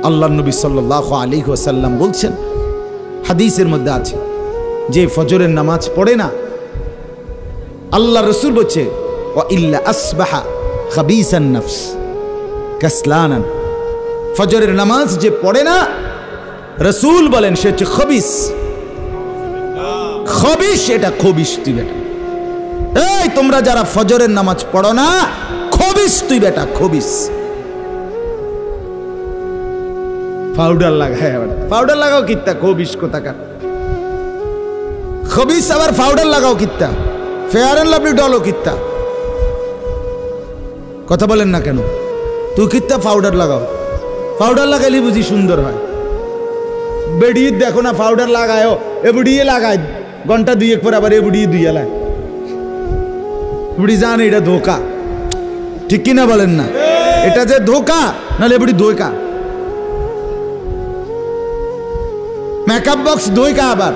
আল্লাহ নবী সাল্লাল্লাহু আলাইহি ওয়াসাল্লাম বলছেন, হাদিসের মধ্যে আছে, যে ফজরের নামাজ পড়ে না, আল্লাহ রসুল বলছে ওয়া ইল্লা আসবাহা খাবিসান নফস কাসলানান, ফজরের নামাজ যে পড়ে না, রসুল বলেন সে হচ্ছে খবিস। খবিস, এটা খবিস তুই বেটা। এই তোমরা যারা ফজরের নামাজ পড়ো না, খবিস তুই বেটা, খবিস। পাউডার লাগায়, পাউডার লাগাও কিত্তা, খবিস কোথাকার খবিস, আবার পাউডার লাগাও কিত্তা, ফেয়ার এন্ড লাভলি ডলও কিত্তা। কথা বলেন না কেন? তুই কিত্তা পাউডার লাগাও, পাউডার লাগাইলে বুঝি সুন্দর হয়। বেড়িয়ে দেখো না পাউডার লাগায়ও, এ বুড়িয়ে লাগায় ঘন্টা দুয়েক পর আবার এ বুড়িয়ে দুইয়া লাগ, বুড়ি জানে এটা ধোকা, ঠিক কিনা বলেন না? এটা যে ধোকা, নাহলে এ বুড়ি ধোকা। মেকআপ বক্স ধোকা আবার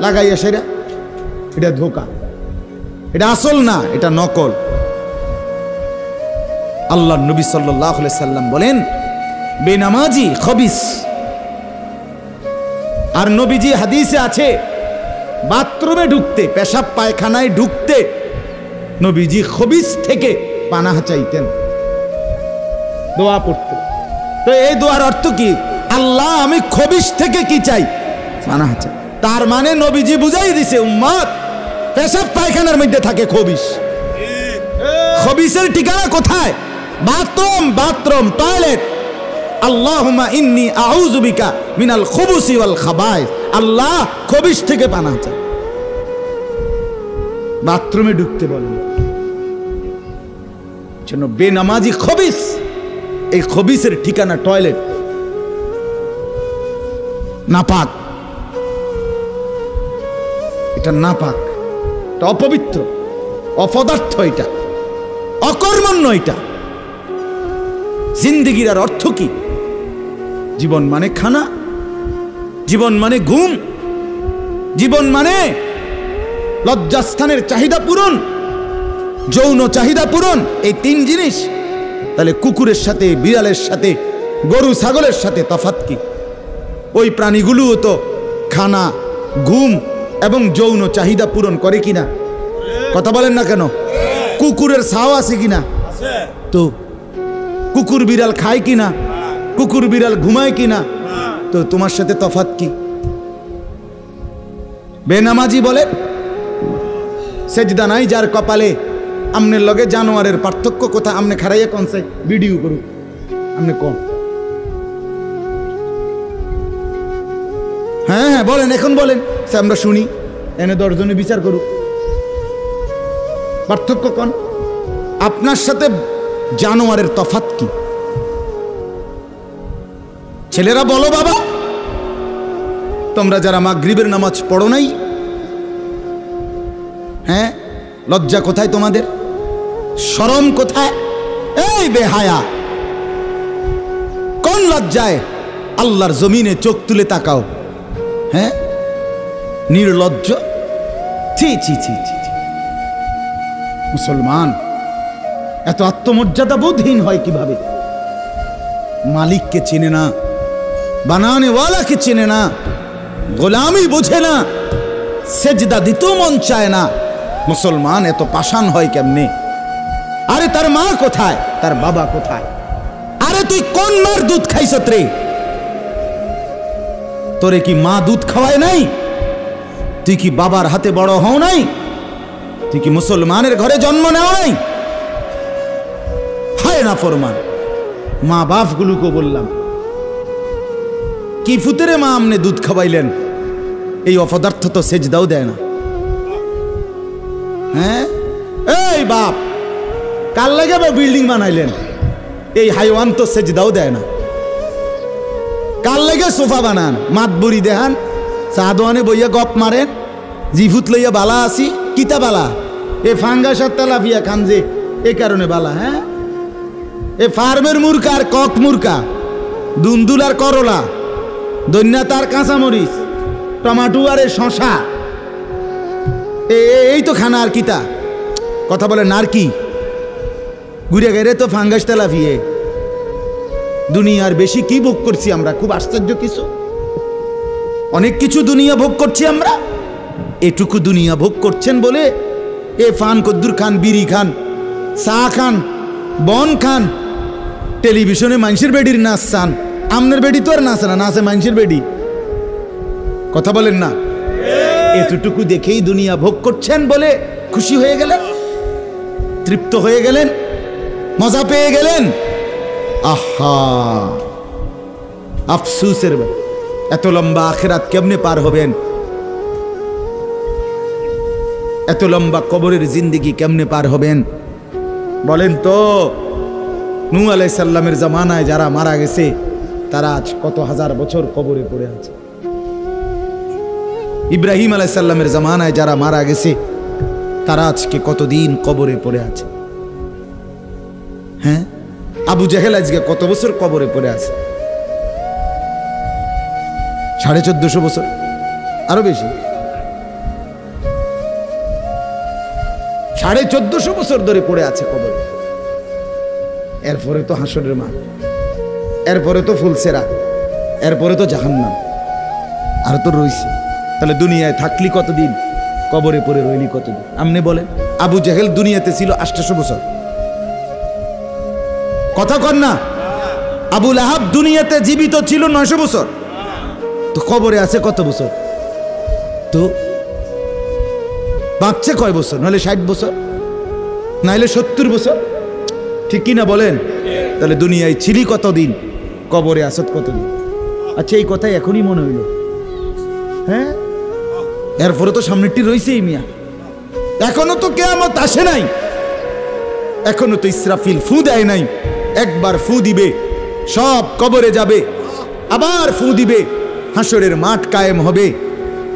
লাগাইয়া সেটা, এটা ধোকা, এটা আসল না, এটা নকল। আল্লাহ নবী সাল্লাল্লাহু আলাইহি সাল্লাম বলেন বেনামাজি খবিস। আর নবীজি হাদিসে আছে, বাথরুমে ঢুকতে, পেশাব পায়খানায় ঢুকতে নবীজি খবিস থেকে পানাহ চাইতেন, দোয়া পড়তেন। তো এই দোয়ার অর্থ কি? আল্লাহ আমি খবিস থেকে কি চাই? পানাহ চাই। তার মানে নবীজি বুঝাই দিছে উম্মত, পেশাব পায়খানার মধ্যে থাকে খবিস। খবিসের ঠিকানা কোথায়? Bathroom, bathroom, toilet. আল্লাহুম্মা ইন্নী আউযু বিকা মিনাল খুবুসি ওয়াল খাবায়েস। আল্লাহ খবিস থেকে পানাহ চাই। বাথরুমে ঢুকতে বলেন, জন্য বেনামাজি খবিস। এই খবিসের ঠিকানা টয়লেট, নাপাক, এটা নাপাক, এটা অপবিত্র, অপদার্থ, এটা অকর্মণ্য। এটা জিন্দেগির আর অর্থ কি? জীবন মানে খানা, জীবন মানে ঘুম, জীবন মানে লজ্জাস্থানের চাহিদা পূরণ, যৌন চাহিদা পূরণ, এই তিন জিনিস। তাহলে কুকুরের সাথে, বিড়ালের সাথে, গরু ছাগলের সাথে তফাৎ কি? ওই প্রাণীগুলোও তো খানা, ঘুম এবং যৌন চাহিদা পূরণ করে কিনা? কথা বলেন না কেন? কুকুরের ছাও আছে কিনা? তো কুকুর বিড়াল খায় কিনা? কুকুর বিড়াল ঘুমায় কিনা? তো তোমার সাথে তফাৎ কি? বেনামাজি বলে সেজদা নাই যার কপালে। আমনের লগে জানোয়ারের পার্থক্য কোথায়? আমনে খারাইয়া কোনছে ভিডিও করুক, আমনে কোন? হ্যাঁ হ্যাঁ বলেন, এখন বলেন, আমরা শুনি, এনে 10 জনে বিচার করুক। পার্থক্য কোন? আপনার সাথে জানোয়ারের তফাৎ কি? ছেলেরা বলো বাবা, তোমরা যারা মাগরিবের নামাজ পড়ো নাই, হ্যাঁ, লজ্জা কোথায় তোমাদের? শরম কোথায়? এই বেহায়া, কোন লজ্জায় আল্লাহর জমিনে চোখ তুলে তাকাও? হ্যাঁ, নির্লজ্জ। ছি ছি ছি ছি। মুসলমান এত আত্মমর্যাদা বোধহীন হয় কিভাবে? মালিককে চেনে না, বানানেওয়ালাকে চেনে না, গোলামি বোঝে না, সেজদা দিতেও মন চায় না। মুসলমান এত পাষাণ হয় কেমনে? আরে তার মা কোথায়? তার বাবা কোথায়? আরে তুই কোন মার দুধ খাইছত রে? তোরে কি মা দুধ খাওয়ায় নাই? তুই কি বাবার হাতে বড় হও নাই? তুই কি মুসলমানের ঘরে জন্ম নেও নাই? হায় না ফরমান। মা বাপ গুলোকে বললাম, কি ফুতেরে মা আমনে দুধ খাওয়াইলেন? এই অপদার্থ তো সেজদাও দেয় না। হ্যাঁ, এই বাপ কাল লাগে বিল্ডিং বানাইলেন? এই হাইওয়ান তো সেজদাও দেয় না। কাল লাগে সোফা বানান, মাতবুরি দেখান, চা দোয়ানে বইয়া গপ মারেন, জিফুত লইয়া বালা আসি, কিতা বালা? এ ফাঙ্গাস আর তেলাপিয়া খান যে, এ কারণে বালা। হ্যাঁ, এ ফার্মের মুরকা আর কক মুরকা, দুন্দুল আর করলা, দৈন্যা তার কাঁচামরিচ, টমাটো আর এ শশা, এই তো খানা। আর কিতা কথা বলে? নার কি ঘুরে গেলে তো ফাঙ্গাস তেলাপিয়ে। দুনিয়ার বেশি কি ভোগ করছি আমরা? খুব আশ্চর্য কিছু, অনেক কিছু দুনিয়া ভোগ করছি আমরা। এটুকু দুনিয়া ভোগ করছেন বলে এ ফান কদ্দুর খান, বিড়ি খান, চা খান, বন খান, টেলিভিশনে মানুষের বেডির নাচ চান। আমনের বেডি তো আর নাচে না, নাচে মানুষের বেডি। কথা বলেন না? এতটুকু দেখেই দুনিয়া ভোগ করছেন বলে খুশি হয়ে গেলেন, তৃপ্ত হয়ে গেলেন, মজা পেয়ে গেলেন। আহা, আফসুসের এত লম্বা আখিরাত কেমনে পার হবেন? এত লম্বা কবরের জিন্দেগি কেমনে পার হবেন বলেন তো? নূহ আলাইহিস সালামের জামানায় যারা মারা গেছে তারা আজ কত হাজার বছর কবরে পড়ে আছে। ইব্রাহিম আলাইহিস সালামের জামানায় যারা মারা গেছে তারা আজকে কতদিন কবরে পড়ে আছে। হ্যাঁ, আবু জেহেল আজকে কত বছর কবরে পড়ে আছে? 1450 বছর, আরো বেশি, 1450 বছর ধরে পড়ে আছে কবরে। এরপরে তো হাসরের মাঠ, এরপরে তো ফুলসেরা, এরপরে তো জাহান্নাম, আর তো রইছে। তাহলে দুনিয়ায় থাকলি কতদিন, কবরে পড়ে রইলি কতদিন? আপনি বলেন। আবু জেহেল দুনিয়াতে ছিল 800 বছর, কথা কন না? আবু লাহাব দুনিয়াতে জীবিত ছিল 900 বছর, তো কবরে আছে কত বছর? তো বাঁচছে কয় বছর? নাহলে 60 বছর, নাহলে 70 বছর, ঠিক কি না বলেন? তাহলে দুনিয়ায় ছিলি কতদিন, কবরে আসত কতদিন? আচ্ছা, এই কথাই এখনই মনে হইল। হ্যাঁ, এরপরে তো সামনেরটি রয়েছেই মিয়া, এখনো তো কিয়ামত আসে নাই, এখনো তো ইসরাফিল ফু দেয় নাই। একবার ফু দিবে, সব কবরে যাবে, আবার ফু দিবে, হাসরের মাঠ কায়েম হবে।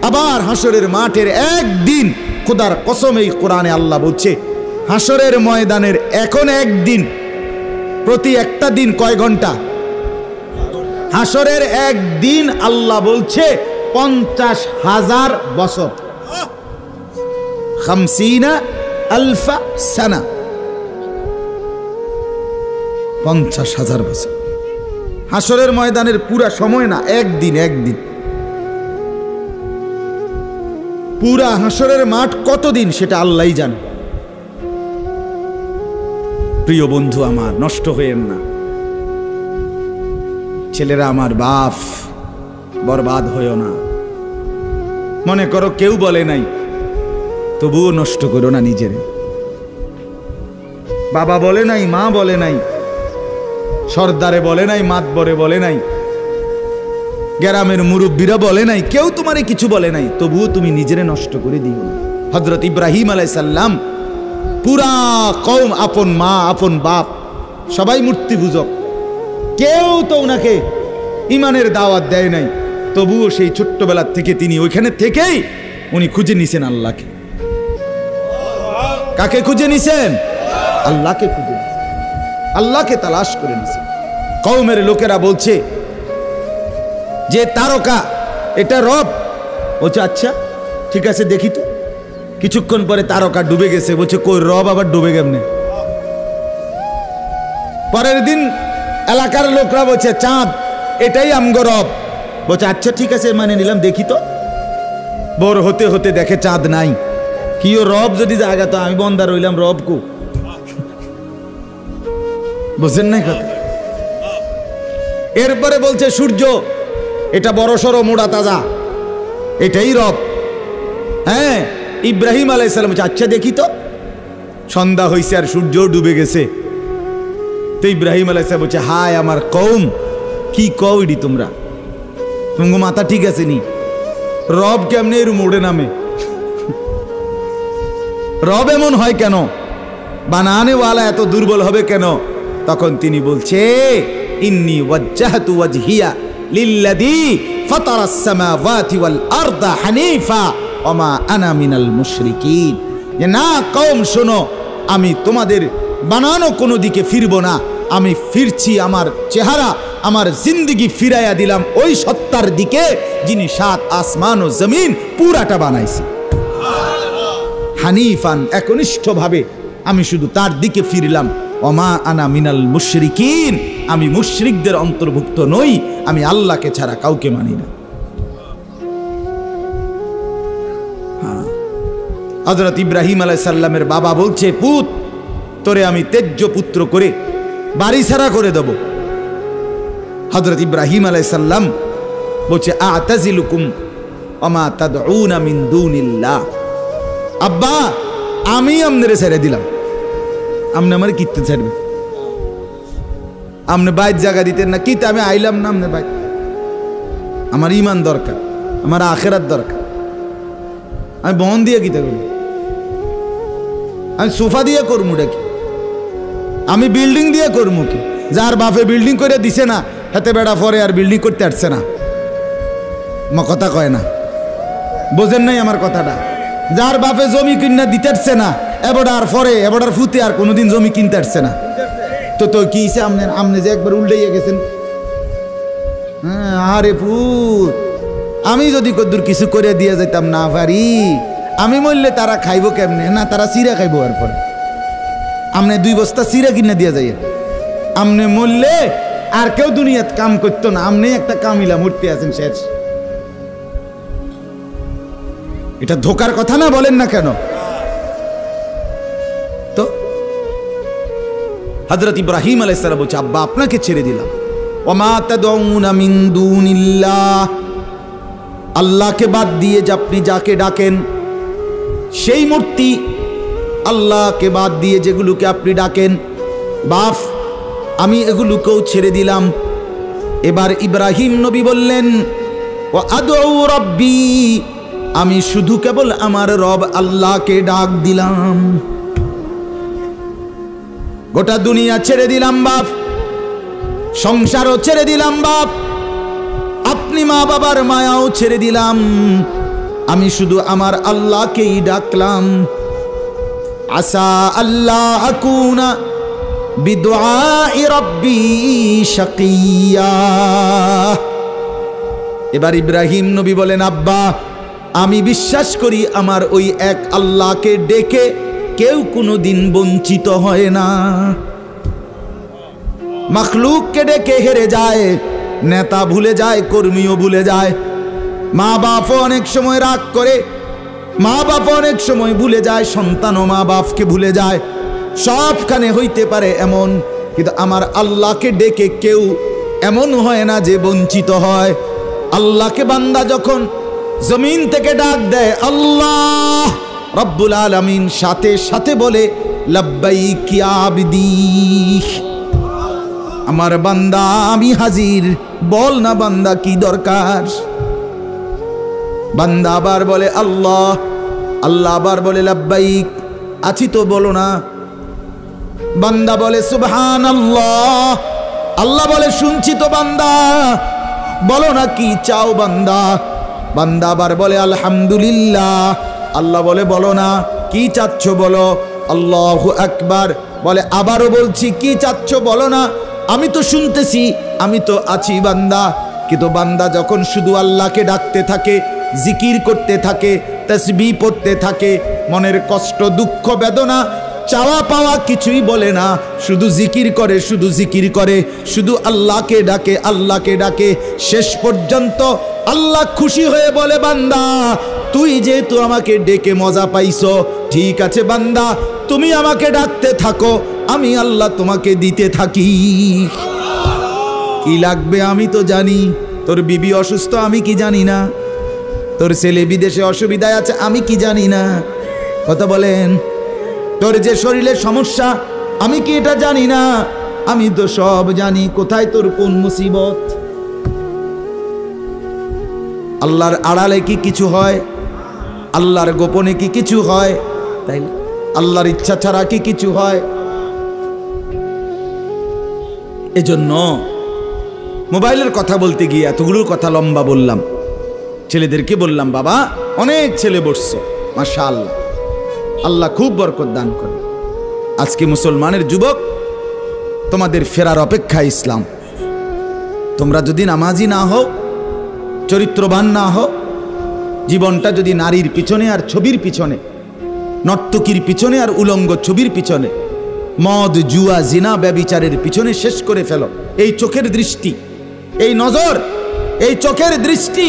আবার হাসরের মাঠের একদিন, খোদার কসম এই কোরআনে আল্লাহ বলছে, হাসরের ময়দানের এখন একদিন, প্রতি একটা দিন কয় ঘন্টা? হাসরের একদিন আল্লাহ বলছে 50,000 বছর, 50,000 সানা, 50,000 বছর। হাসরের ময়দানের পুরা সময় না, একদিন, একদিন। পুরা হাসরের মাঠ কতদিন সেটা আল্লাহই জানে। প্রিয় বন্ধু আমার, নষ্ট হয়েন না। ছেলেরা আমার, বাপ, বরবাদ হইও না। মনে করো কেউ বলে নাই, তবুও নষ্ট করো না নিজের। বাবা বলে নাই, মা বলে নাই, সর্দারে বলে নাই, মাতবরে বলে নাই, গ্রামের মুরব্বীরা বলে নাই, কেউ তোমারে কিছু বলে নাই, তবুও তুমি নিজেরে নষ্ট করে দিও না। হযরত ইব্রাহিম আলাইহিস সালাম, পুরা কওম, আপন মা, আপন বাপ, সবাই মূর্তি পূজক, কেউ তো ওনাকে ইমানের দাওয়াত দেয় নাই, তবুও সেই ছোট্টবেলা থেকে তিনি ওইখানে থেকেই উনি খুঁজে নিছেন আল্লাহকে। কাকে খুঁজে নিছেন? আল্লাহকে খুঁজে নিছেন, আল্লাহকে তালাশ করে নিছেন। কওমের লোকেরা বলছে যে তারকা এটা রব, বলছে আচ্ছা ঠিক আছে দেখি তো। কিছুক্ষণ পরে তারকা ডুবে গেছে, বলছে কই রব আবার ডুবে কেমনে? পরের দিন এলাকার লোকরা বলছে চাঁদ, এটাই আমগো রব, বলছে আচ্ছা ঠিক আছে মানে নিলাম, দেখি তো। বড় হতে হতে দেখে চাঁদ নাই। কি ও রব যদি জায়গা, তো আমি বন্দা রইলাম, রব কো? বুঝছেন না কথা? এরপরে বলছে সূর্য, এটা বড় সড়ো মোড়া তাজা, এটাই রব। হ্যাঁ, ইব্রাহিম আলাইহিস সালাম বলছে আচ্ছা দেখি তো। সন্ধ্যা হয়েছে আর সূর্য ডুবে গেছে। তো ইব্রাহিম আলাইহিস সালাম বলছে হায় আমার কওম, কি কও ইডি তোমরা? তোমার মাথা ঠিক আছে নি? রব কেমনে এর মোড়ে নামে? রব এমন হয় কেন? বানানেওয়ালা এত দুর্বল হবে কেন? তখন তিনি বলছে ইন্নী ওয়াজ্জাহতু ওয়াজহিয়া লিল্লাযী ফাতারাস সামাওয়াতি ওয়াল আরদা হানিফা ওয়া মা আনা মিনাল মুশরিকিন। যে না কওম শোনো, আমি তোমাদের বানানো কোনো দিকে ফিরব না, আমি ফিরছি, আমার চেহারা, আমার জিন্দেগি ফিরাইয়া দিলাম ওই সত্তার দিকে যিনি 7 আসমান ও জমিন পুরাটা বানাইছে। হানিফান, একনিষ্ঠভাবে আমি শুধু তার দিকে ফিরলাম। ওমা আনা মিনাল মুশরিকিন, আমি মুশরিকদের অন্তর্ভুক্ত নই, আমি আল্লাহকে ছাড়া কাউকে মানি না। হযরত ইব্রাহিম আলাইহিস সালামের বাবা বলছে, পুত তোরে আমি তেজ্য পুত্র করে বাড়ি ছাড়া করে দেব। হযরত ইব্রাহিম আলাইহিস সালাম বলছে, আ'তাজিলুকুম ওমা তাদউনা মিন দুনিল্লাহ। আব্বা আমি আমনেরে ছেড়ে দিলাম, আমনে আমার কিতে ছাড়বে? আমনে বাইত জায়গা দিতেন না, কিতে আমি আইলাম না আমনে বাইত। আমার ঈমান দরকার, আমার আখিরাত দরকার। আমি বহন দিয়ে কিতে করব? আমি সোফা দিয়ে করবো কি? আমি বিল্ডিং দিয়ে করবো কি? যার বাপে বিল্ডিং করে দিছে না, হাতে বেড়া পরে আর বিল্ডিং করতে আসছে না। কথা কয় না, বোঝেন নাই আমার কথাটা? যার বাপে জমি কিনা দিতে আসছে না, এবারে পরে এবারে ফুতে আর কোনোদিন জমি কিনতে আসছে না, তো তো কি আমনে যে একবার উল্টাইয়া গেছেন। হ্যাঁ, আরে পুত, আমি যদি কদ্দুর কিছু করে দিয়ে যাইতাম না পারি, আমি মরলে তারা খাইব কেমনে? না, তারা চিরা খাইব। আর পরে আমনে 2 বস্তা চিরা কিনে দিয়ে যাই, আমনে মরলে আর কেউ দুনিয়াত কাম করতো না, আমনে একটা কামিলা মূর্তি আছেন শেষ। এটা ধোকার কথা না, বলেন না কেন? তো হযরত ইব্রাহিম আলাইহিস সালাম বলছে, আব্বা আপনাকে ছেড়ে দিলাম। ওমা তাদউনা মিন দুনিল্লাহ, আল্লাহকে বাদ দিয়ে যে আপনি যাকে ডাকেন সেই মূর্তি, আল্লাহকে বাদ দিয়ে যেগুলোকে আপনি ডাকেন, বাপ আমি এগুলোকেও ছেড়ে দিলাম। এবার ইব্রাহিম নবী বললেন, ওয়া আদউ রাব্বি, আমি শুধু কেবল আমার রব আল্লাহকে ডাক দিলাম। গোটা দুনিয়া ছেড়ে দিলাম বাপ, সংসারও ছেড়ে দিলাম বাপ, আপনি মা বাবার মায়াও ছেড়ে দিলাম, আমি শুধু আমার আল্লাহকেই ডাকলাম। আসা আল্লাহ আকুনা বিদুআই রাব্বি শাকিয়া। এবার ইব্রাহিম নবী বলেন, আব্বা আমি বিশ্বাস করি আমার ওই এক আল্লাহকে ডেকে কেউ কোনোদিন বঞ্চিত হয় না। মাখলুককে ডেকে হেরে যায়, নেতা ভুলে যায়, কর্মীও ভুলে যায়, মা বাপও অনেক সময় রাগ করে, মা বাপ অনেক সময় ভুলে যায়, সন্তানও মা বাপকে ভুলে যায়, সবখানে হইতে পারে এমন, কিন্তু আমার আল্লাহকে ডেকে কেউ এমন হয় না যে বঞ্চিত হয়। আল্লাহকে বান্দা যখন জমিন থেকে ডাক দেয় আল্লাহ রব্বুল আলামিন সাথে সাথে বলে লাব্বাইক ইয়া আবদি, আমার বান্দা আমি হাজির, বল না বান্দা কি দরকার। বান্দা আবার বলে আল্লাহ, আল্লাহ আবার বলে লাব্বাইক, আছি তো বলো না। বান্দা বলে সুবহানাল্লাহ, আল্লাহ বলে শুনছি তো বান্দা, বলো না কি চাও বান্দা। বান্দা আবার বলে আলহামদুলিল্লাহ, আল্লাহ বলে বলো না কি চাচ্ছ বলো। আল্লাহু আকবার, বলে আবারও বলছি কি চাচ্ছ বলো না, আমি তো শুনতেছি, আমি তো আছি বান্দা। কিন্তু বান্দা যখন শুধু আল্লাহকে ডাকতে থাকে, জিকির করতে থাকে, তাসবিহ পড়তে থাকে, মনের কষ্ট দুঃখ বেদনা চাওয়া পাওয়া কিছুই বলে না, শুধু জিকির করে, শুধু জিকির করে, শুধু আল্লাহকে ডাকে, আল্লাহকে ডাকে, শেষ পর্যন্ত আল্লাহ খুশি হয়ে বলে বান্দা তুই যেহেতু আমাকে ডেকে মজা পাইছো, ঠিক আছে বান্দা তুমি আমাকে ডাকতে থাকো, আমি আল্লাহ তোমাকে দিতে থাকি। কি লাগবে আমি তো জানি, তোর বিবি অসুস্থ আমি কি জানি না, তোর ছেলে বিদেশে অসুবিধায় আছে আমি কি জানি না, কথা বলেন। তোর যে শরীরের সমস্যা আমি কি এটা জানি না, আমি তো সব জানি, কোথায় তোর কোন মুসিবত। আল্লাহর আড়ালে কি কিছু হয়, আল্লাহর গোপনে কি কিছু হয়, তাই না? আল্লাহর ইচ্ছা ছাড়া কি কিছু হয়? এজন্য মোবাইলের কথা বলতে গিয়ে এতগুলোর কথা লম্বা বললাম। ছেলেদেরকে বললাম বাবা অনেক ছেলে বসছো, মাশাআল্লাহ, আল্লাহ খুব বরকত দান করে। আজকে মুসলমানের যুবক তোমাদের ফেরার অপেক্ষা ইসলাম। তোমরা যদি নামাজি না হও, চরিত্রবান না হও, জীবনটা যদি নারীর পিছনে আর ছবির পিছনে, নর্তকীর পিছনে আর উলঙ্গ ছবির পিছনে, মদ জুয়া জিনা ব্যভিচারের পিছনে শেষ করে ফেলো, এই চোখের দৃষ্টি, এই নজর, এই চোখের দৃষ্টি,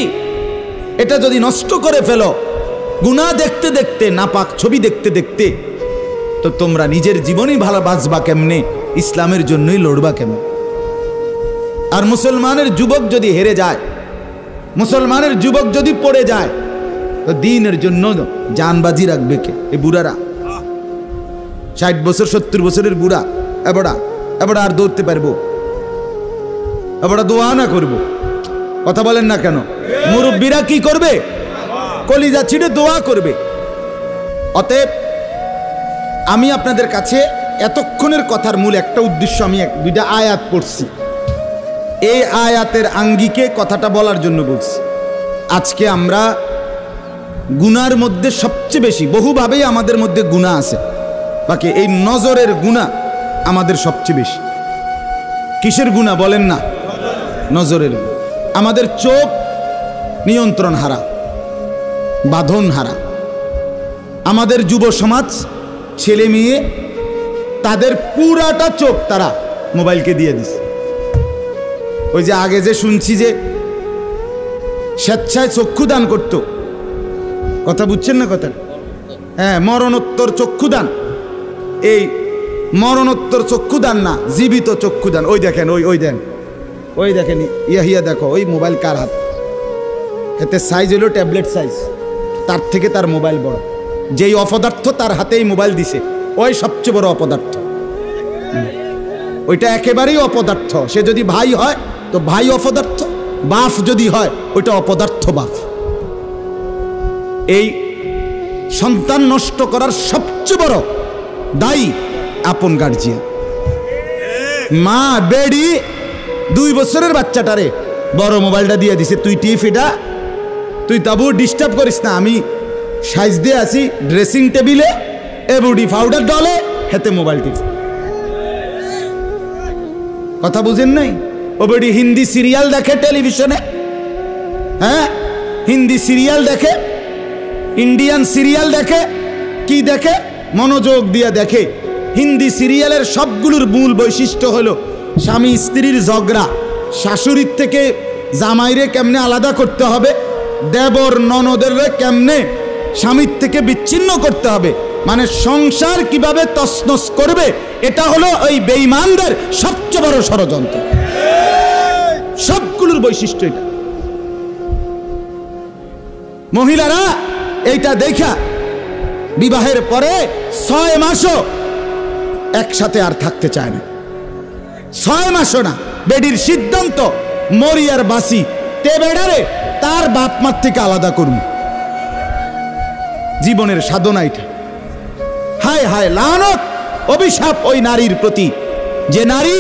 এটা যদি নষ্ট করে ফেলো গুনাহ দেখতে দেখতে, নাপাক ছবি দেখতে দেখতে, তো তোমরা নিজের জীবনই ভালো বাঁচবা কেমনে, ইসলামের জন্যই লড়বা কেমনে? আর মুসলমানের যুবক যদি হেরে যায়, মুসলমানের যুবক যদি পড়ে যায়, তো দ্বীনের জন্য জানবাজি রাখবে কে? এই বুড়ারা, 60 বছর 70 বছরের বুড়া, এবড়া আর দৌড়তে পারবো? এবড়া দোয়া না করবো? কথা বলেন না কেন? মুরব্বীরা কি করবে? কলিজা ছিঁড়ে দোয়া করবে। অতএব আমি আপনাদের কাছে এতক্ষণের কথার মূল একটা উদ্দেশ্য, আমি 2টা আয়াত পড়ছি, এই আয়াতের আঙ্গিকে কথাটা বলার জন্য বলছি। আজকে আমরা গুনার মধ্যে সবচেয়ে বেশি, বহুভাবেই আমাদের মধ্যে গুনাহ আছে, বাকি এই নজরের গুনাহ আমাদের সবচেয়ে বেশি। কিসের গুনাহ বলেন না? নজরের। আমাদের চোখ নিয়ন্ত্রণ হারা, বাঁধন হারা। আমাদের যুব সমাজ, ছেলে মেয়ে, তাদের পুরাটা চোখ তারা মোবাইলকে দিয়ে দিচ্ছে। ওই যে আগে যে শুনছি যে স্বেচ্ছায় চক্ষুদান করত, কথা বুঝছেন না কথা? হ্যাঁ, মরণোত্তর চক্ষুদান। এই মরণোত্তর চক্ষুদান না, জীবিত চক্ষুদান। ওই দেখেন, ওই দেখেন, ইয়া দেখো, ওই মোবাইল কার হাত, এতে সাইজ হলো ট্যাবলেট সাইজ, তার থেকে তার মোবাইল বড়। যেই অপদার্থ তার হাতেই মোবাইল দিছে, ওই সবচেয়ে বড় অপদার্থ। ওইটা একেবারেই অপদার্থ। সে যদি ভাই হয় তো ভাই অপদার্থ, বাপ যদি হয় ওইটা অপদার্থ বাপ। এই সন্তান নষ্ট করার সবচেয়ে বড় দায়ী আপন গার্জিয়ান। মা বেডি 2 বছরের বাচ্চাটারে বড় মোবাইলটা দিয়ে দিছে, তুই টিভিটা, তুই তাবু ডিস্টার্ব করিস না, আমি সাইজ দিয়ে আসি ড্রেসিং টেবিলে, এবুডি পাউডার ডলে, হেতে মোবাইল টিপ। কথা বুঝেন নাই? ও বেডি হিন্দি সিরিয়াল দেখে টেলিভিশনে, হ্যাঁ, হিন্দি সিরিয়াল দেখে, ইন্ডিয়ান সিরিয়াল দেখে, কি দেখে? মনোযোগ দিয়ে দেখে। হিন্দি সিরিয়ালের সবগুলোর মূল বৈশিষ্ট্য হলো স্বামী স্ত্রীর ঝগড়া, শাশুড়ির থেকে জামাইরে কেমনে আলাদা করতে হবে, দেবর ননদের কেমনে স্বামীর থেকে বিচ্ছিন্ন করতে হবে, মানে সংসার কিভাবে তছনছ করবে, এটা হলো ওই বেঈমানদের সবচেয়ে বড় ষড়যন্ত্র। সবগুলোর বৈশিষ্ট্য এটা। মহিলারা এইটা দেখা বিবাহের পরে 6 মাসও একসাথে আর থাকতে চায় না। 6 মাসও না। বেডির সিদ্ধান্ত, মরি আর বাসি, তে বেড়ারে তার বাপ মার থেকে আলাদা করুন। জীবনের সাধনা এটা। হায় হায়, লানত, অভিশাপ ওই নারীর প্রতি, যে নারী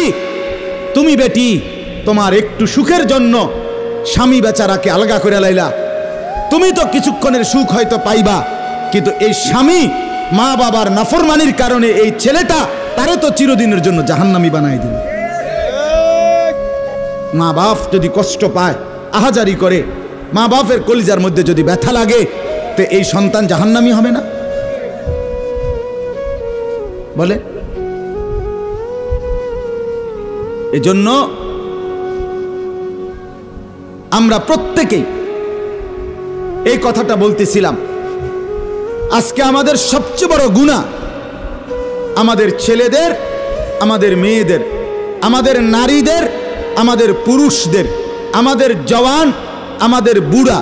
তুমি বেটি তোমার একটু সুখের জন্য স্বামী বেচারাকে আলগা করে লাইলা। তুমি তো কিছুক্ষণের সুখ হয়তো পাইবা, কিন্তু এই স্বামী মা বাবার নাফরমানির কারণে এই ছেলেটা তারে তো চিরদিনের জন্য জাহান্নামী বানাই দিল। মা বাপ যদি কষ্ট পায়, আহাজারি করে, মা বাপের কলিজার মধ্যে যদি ব্যথা লাগে, তো এই সন্তান জাহান্নামী হবে না? বলে। এজন্য আমরা প্রত্যেকেই এই কথাটা বলতেছিলাম, আজকে আমাদের সবচেয়ে বড় গুনাহ আমাদের ছেলেদের, আমাদের মেয়েদের, আমাদের নারীদের, আমাদের পুরুষদের, আমাদের জওয়ান, আমাদের বুড়া,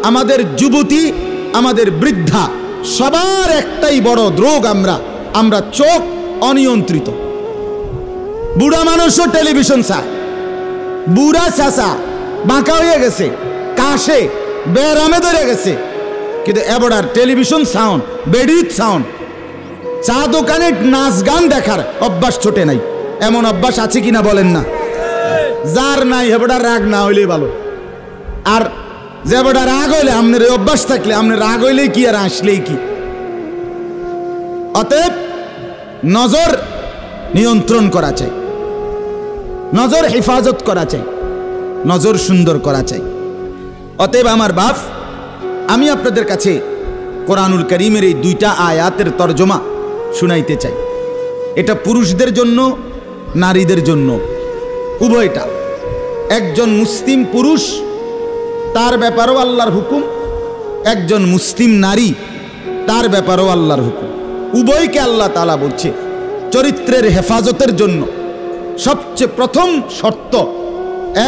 আমাদের যুবতী, আমাদের বৃদ্ধা, সবার একটাই বড় রোগ। আমরা চোখ অনিয়ন্ত্রিত। বুড়া মানুষও টেলিভিশন চায়, বুড়া চাচা বাঁকা হয়ে গেছে, কাশে বেরামে ধরে গেছে, কিন্তু এবার টেলিভিশন সাউন্ড, বেডির সাউন্ড, চা দোকানে নাচ গান দেখার অভ্যাস ছোটে নাই। এমন অভ্যাস আছে কিনা বলেন না? যার নাই হেবড়া রাগ না হইলে ভালো। আর যে বেটা রাগ হইলে, আপনার এই অভ্যাস থাকলে, আপনার রাগ হইলেই কি আর আসলেই কি। অতএব নজর নিয়ন্ত্রণ করা চাই, নজর হেফাজত করা চাই, নজর সুন্দর করা চাই। অতএব আমার বাপ, আমি আপনাদের কাছে কোরআনুল কারীমের এই 2টা আয়াতের তরজমা শুনাইতে চাই। এটা পুরুষদের জন্য, নারীদের জন্য। উভয়টা। একজন মুসলিম পুরুষ, তার ব্যাপারেও আল্লাহর হুকুম, একজন মুসলিম নারী, তার ব্যাপারেও আল্লাহর হুকুম। উভয়কে আল্লাহ তাআলা বলছে চরিত্রের হেফাজতের জন্য সবচেয়ে প্রথম শর্ত,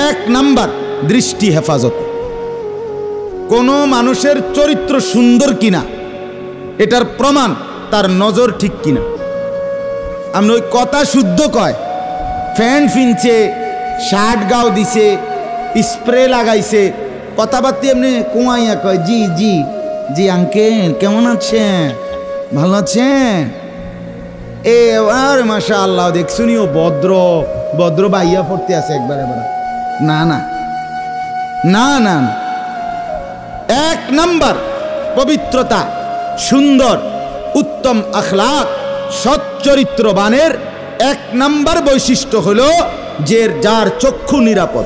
1 নাম্বার দৃষ্টি হেফাজত। কোনো মানুষের চরিত্র সুন্দর কিনা এটার প্রমাণ তার নজর ঠিক কিনা। আমরা ওই কথা শুদ্ধ কয়, ফ্যান ফিনছে, শার্ট গাও দিছে, স্প্রে লাগাইছে, কথাবার্তা এমনি কুয়াইয়া কয় জি জি জি আঙ্কেল কেমন আছেন, ভালো আছেন, আর মাশাআল্লাহ দেখছুনি ও ভদ্র ভদ্র বাইয়া পড়তে আছে একবারে। না না না না, 1 নাম্বার পবিত্রতা, সুন্দর উত্তম আখলাক, সৎ চরিত্রবানের 1 নাম্বার বৈশিষ্ট্য হলো যে যার চক্ষু নিরাপদ,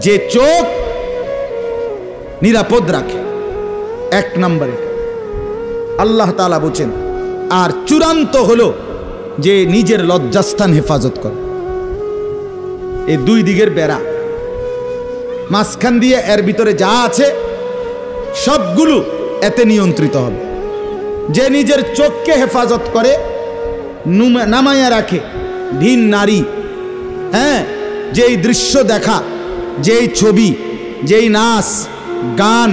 যে চোখ নিরাপদ রাখে। 1 নম্বরে আল্লাহ তাআলা বলেন। আর চূড়ান্ত হলো যে নিজের লজ্জাস্থান হেফাজত করে। এই 2 দিকের বেড়া, মাঝখান দিয়ে এর ভিতরে যা আছে সবগুলো এতে নিয়ন্ত্রিত হবে। যে নিজের চোখকে হেফাজত করে, নামাইয়া রাখে, ভিন নারী, হ্যাঁ, যেই দৃশ্য দেখা, যেই ছবি, যেই নাচ গান,